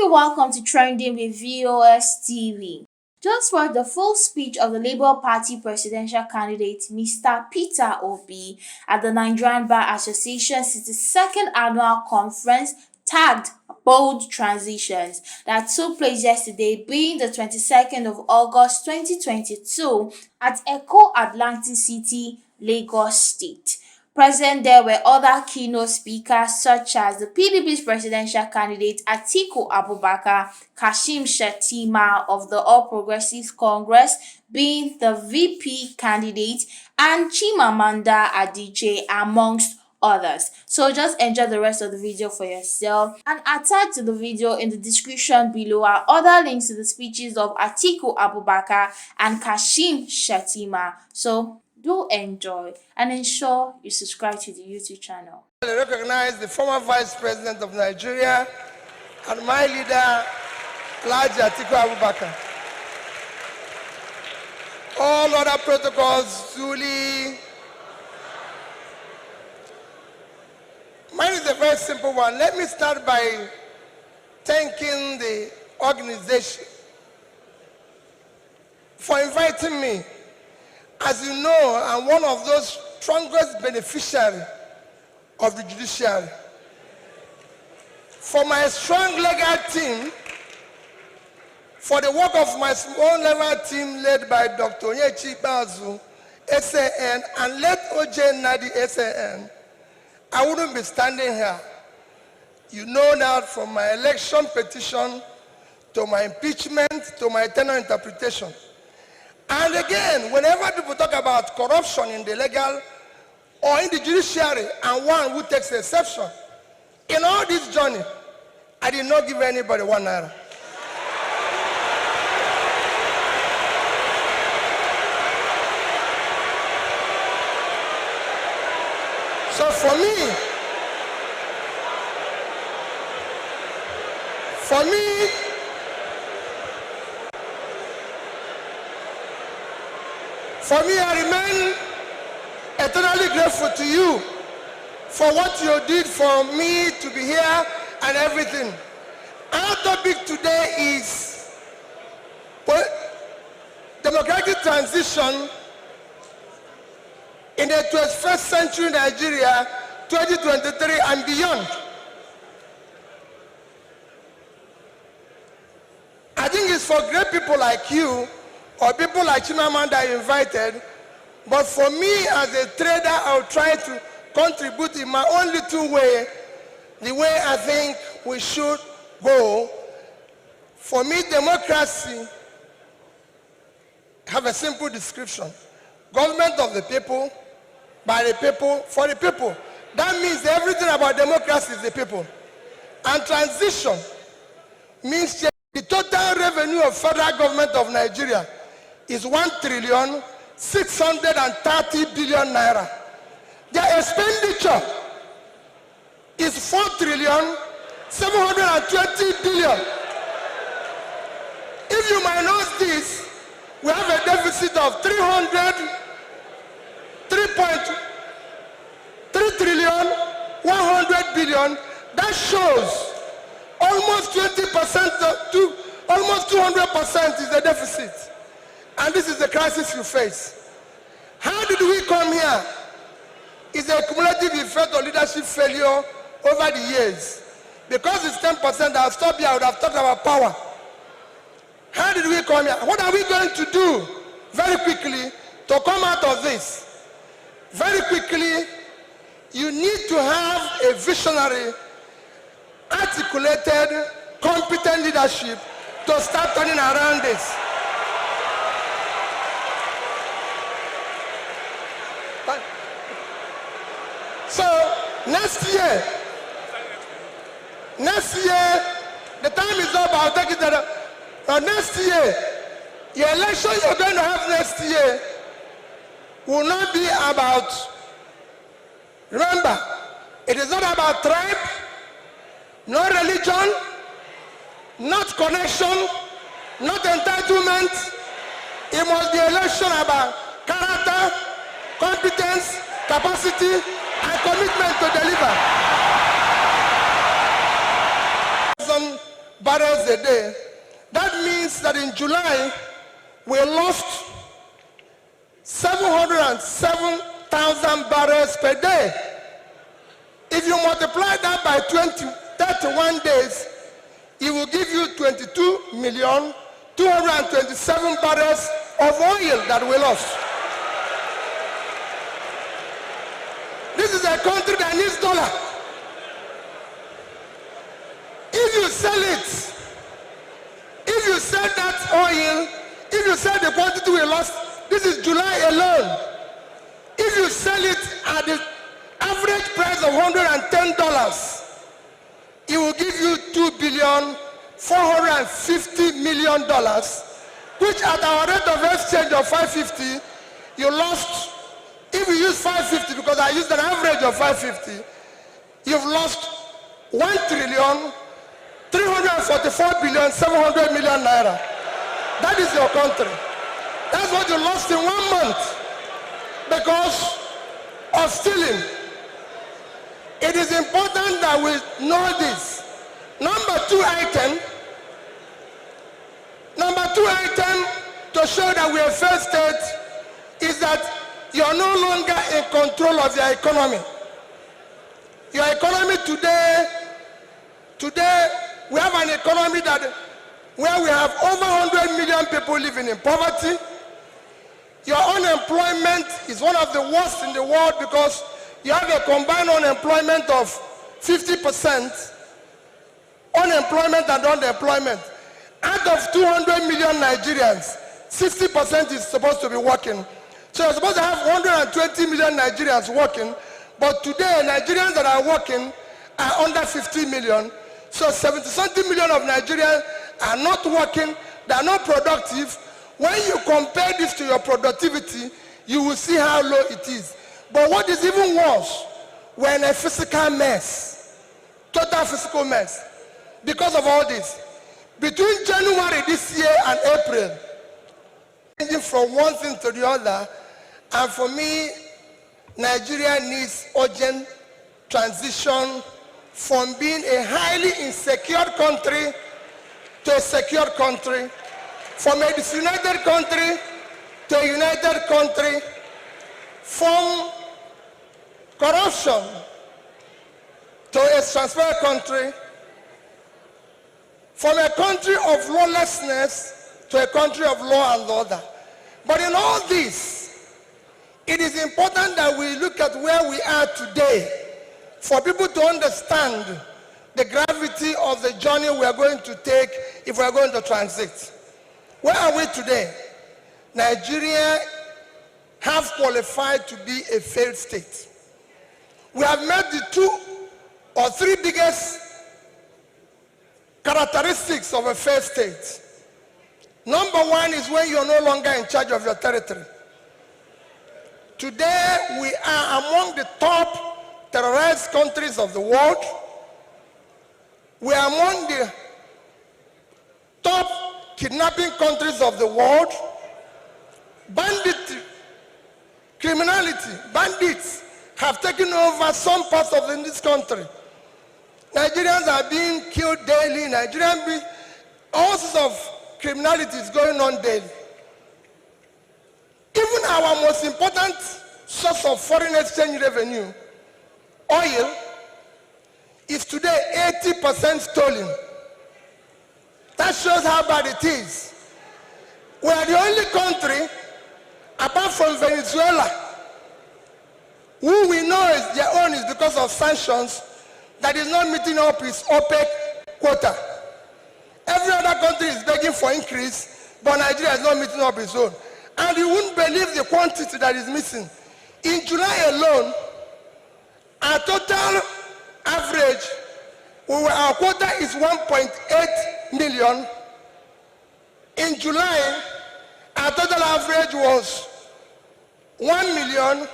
welcome to Trending with VOS TV. Just watch the full speech of the Labour Party presidential candidate Mr. Peter Obi at the Nigerian Bar Association's 62nd annual conference tagged Bold Transitions that took place yesterday, being the 22nd of August 2022 at Echo Atlantic City, Lagos State. Present there were other keynote speakers such as the PDP's presidential candidate Atiku Abubakar, Kashim Shettima of the All Progressives Congress being the VP candidate, and Chimamanda Adichie amongst others. So just enjoy the rest of the video for yourself, and attached to the video in the description below are other links to the speeches of Atiku Abubakar and Kashim Shettima. So do enjoy and ensure you subscribe to the YouTube channel. I recognize the former Vice President of Nigeria and my leader, Alhaji Atiku Abubakar. All other protocols duly. Mine is a very simple one. Let me start by thanking the organization for inviting me. As you know, I'm one of those strongest beneficiaries of the judiciary. For my strong legal team, for the work of my small level team led by Dr. Onyechi Bazu, SAN, and led OJ Nadi, SAN, I wouldn't be standing here. You know that from my election petition to my impeachment to my tenure interpretation. And again, whenever people talk about corruption in the legal or in the judiciary, and one who takes exception, in all this journey, I did not give anybody 1 naira. So for me, I remain eternally grateful to you for what you did for me to be here and everything. Our topic today is democratic transition in the 21st century Nigeria, 2023 and beyond. I think it's for great people like you or people like Chimamanda you invited, but for me as a trader, I'll try to contribute in my own little way, the way I think we should go. For me, democracy have a simple description. Government of the people, by the people, for the people. That means everything about democracy is the people. And transition means the total revenue of federal government of Nigeria is 1,630 billion naira. Their expenditure is 4,720 billion. If you minus this, we have a deficit of 3.1 billion. That shows almost 20% to almost 200% is the deficit. And this is the crisis you face. How did we come here? It's a cumulative effect of leadership failure over the years. Because it's 10%, I'll stop here, I would have talked about power. How did we come here? What are we going to do very quickly to come out of this? Very quickly, you need to have a visionary, articulated, competent leadership to start turning around this. So next year, the time is up, I'll take it that next year, the election you're going to have next year will not be about, remember, it is not about tribe, no religion, not connection, not entitlement. It must be election about character, competence, capacity, and commitment to deliver. barrels a day. That means that in July, we lost 707,000 barrels per day. If you multiply that by 31 days, it will give you 22,227,000 barrels of oil that we lost. This is a country that needs dollar. If you sell it, if you sell that oil, if you sell the quantity we lost, this is July alone. If you sell it at the average price of $110, it will give you $2,450,000,000, which at our rate of exchange of 550, you lost. If you use 550, because I used an average of 550, you've lost 1,344,700,000,000 naira. That is your country. That's what you lost in 1 month because of stealing. It is important that we know this. Number two item to show that we are first state is that you are no longer in control of your economy. Your economy today, we have an economy where we have over 100 million people living in poverty. Your unemployment is one of the worst in the world because you have a combined unemployment of 50%, unemployment and underemployment. Out of 200 million Nigerians, 60% is supposed to be working. So you're supposed to have 120 million Nigerians working, but today Nigerians that are working are under 50 million. So 70-something million of Nigerians are not working, they are not productive. When you compare this to your productivity, you will see how low it is. But what is even worse, we're in a physical mess, total physical mess, because of all this. Between January this year and April, changing from one thing to the other, and for me, Nigeria needs urgent transition from being a highly insecure country to a secure country, from a disunited country to a united country, from corruption to a transparent country, from a country of lawlessness to a country of law and order. But in all this, it is important that we look at where we are today for people to understand the gravity of the journey we are going to take if we are going to transit. Where are we today? Nigeria have qualified to be a failed state. We have met the 2 or 3 biggest characteristics of a failed state. Number one is when you're no longer in charge of your territory. Today, we are among the top terrorized countries of the world. We are among the top kidnapping countries of the world. Bandits have taken over some parts of this country. Nigerians are being killed daily. All sorts of criminality is going on daily. Even our most important source of foreign exchange revenue, oil, is today 80% stolen. That shows how bad it is. We are the only country, apart from Venezuela, who we know is their own is because of sanctions, that is not meeting up its OPEC quota. Every other country is begging for increase, but Nigeria is not meeting up its own. And you wouldn't believe the quantity that is missing. In July alone, our total average, our quota is 1.8 million. In July, our total average was 1,083,000.